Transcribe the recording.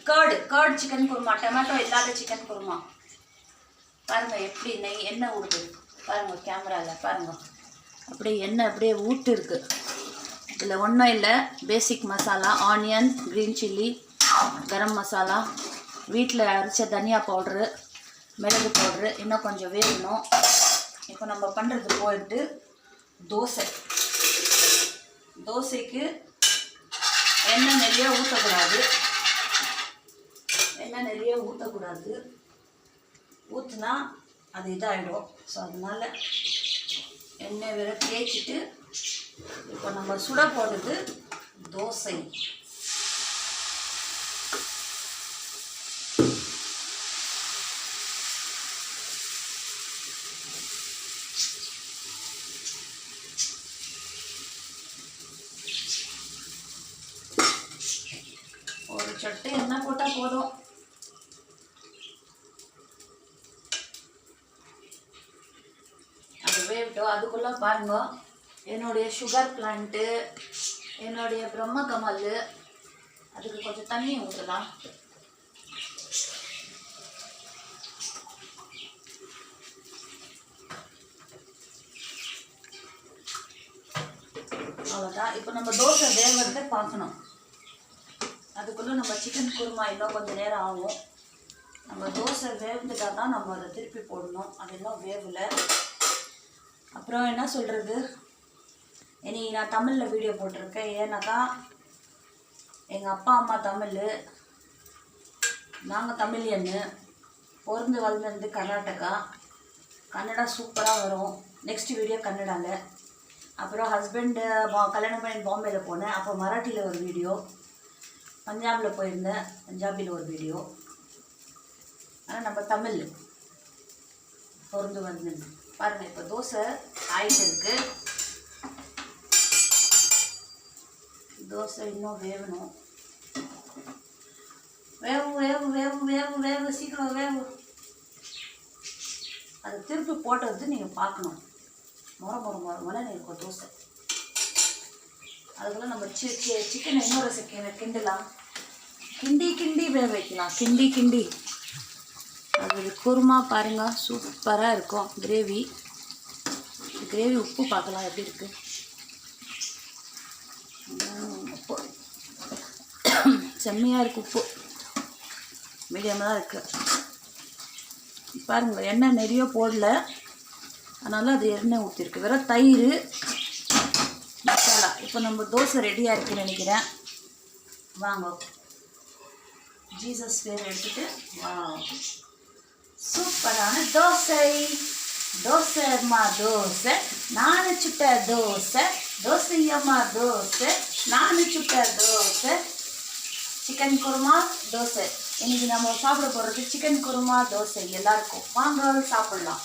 Curd chicken kurma, tomato இல்லாத chicken kurma. பாருங்கள் எப்படி நெய் எண்ணெய் ஊடுது பாருங்கள், கேமராவில் பாருங்கள். அப்படியே எண்ணெய் அப்படியே ஊட்டு இருக்குது. இதில் ஒன்றும் இல்லை, பேசிக் masala, onion, green chilli, garam masala, வீட்டில் அரைச்ச தனியா பவுட்ரு, மிளகு பவுட்ரு, இன்னும் கொஞ்சம் வேகணும். இப்போ நம்ம பண்ணுறது போயிட்டு தோசைக்கு எண்ணெய் நிறைய ஊற்றக்கூடாது. ஊற்றுனா அது இதாகிடும். ஸோ அதனால் எண்ணெய் வேற தேய்ச்சிட்டு இப்போ நம்ம சுட போடுறது தோசை. ஒரு சட்டை எண்ணெய் போட்டால் போதும். அது வேகட்டும். அதுக்குள்ளே பாருங்க, என்னுடைய சுகர் பிளான்ட்டு, என்னுடைய பிரம்ம கமல், அதுக்கு கொஞ்சம் தண்ணி ஊற்றலாம். அவ்வளோதான். இப்போ நம்ம தோசை வேகிறத பார்க்கணும். அதுக்குள்ளே நம்ம சிக்கன் குருமா இன்னும் கொஞ்சம் நேரம் ஆகும். நம்ம தோசை வேந்துட்டா தான் நம்ம அதை திருப்பி போடணும். அது இன்னும் வேகலை. அப்புறம் என்ன சொல்கிறது, இன்றைக்கி நான் தமிழில் வீடியோ போட்டிருக்கேன். ஏன்னாக்கா எங்கள் அப்பா அம்மா தமிழ், நாங்கள் தமிழியன்னு, பிறந்து வளர்ந்து கர்நாடகா. கன்னடா சூப்பராக வரும். நெக்ஸ்ட் வீடியோ கன்னடாவில். அப்புறம் ஹஸ்பண்டு கல்யாணம் பண்ணி பாம்பேயில் போனேன், அப்போ மராட்டியில் ஒரு வீடியோ, பஞ்சாபில் போயிருந்தேன், பஞ்சாபியில் ஒரு வீடியோ. ஆனால் நம்ம தமிழ் பிறந்து வந்து பாருங்கள். இப்போ தோசை ஆயிட்டு இருக்கு. தோசை இன்னும் வேகணும். வேவு சீக்கிரம் வேவு. அது திருப்பி போட்டது நீங்கள் பார்க்கணும். முறை இருக்கும் தோசை. அதுக்குள்ள நம்ம சிக்கன் இன்னொரு செகண்ட் கிண்டலாம். கிண்டி வேக வைக்கலாம். கிண்டி அது குருமா பாருங்கள், சூப்பராக இருக்கும். கிரேவி உப்பு பார்க்கலாம் எப்படி இருக்குது. உப்பு செம்மையாக இருக்குது. உப்பு மீடியமாக தான் இருக்குது. பாருங்கள், எண்ணெய் நிறைய போடல, அதனால் அது எண்ணெய் ஊற்றிருக்கு. வெறும் தயிர், மசாலா. இப்போ நம்ம தோசை ரெடியாக இருக்குன்னு நினைக்கிறேன். வாங்க, ஜீசஸ் பேர் எடுத்துகிட்டு வா. சூப்பரான தோசைம்மா தோசை, நான் சுட்ட தோசையம்மா தோசை, நான் சுட்ட தோசை. சிக்கன் குருமா தோசை. இன்னைக்கு நம்ம சாப்பிட போகிறது சிக்கன் குருமா தோசை. எல்லாருக்கும் வாங்க சாப்பிட்லாம்.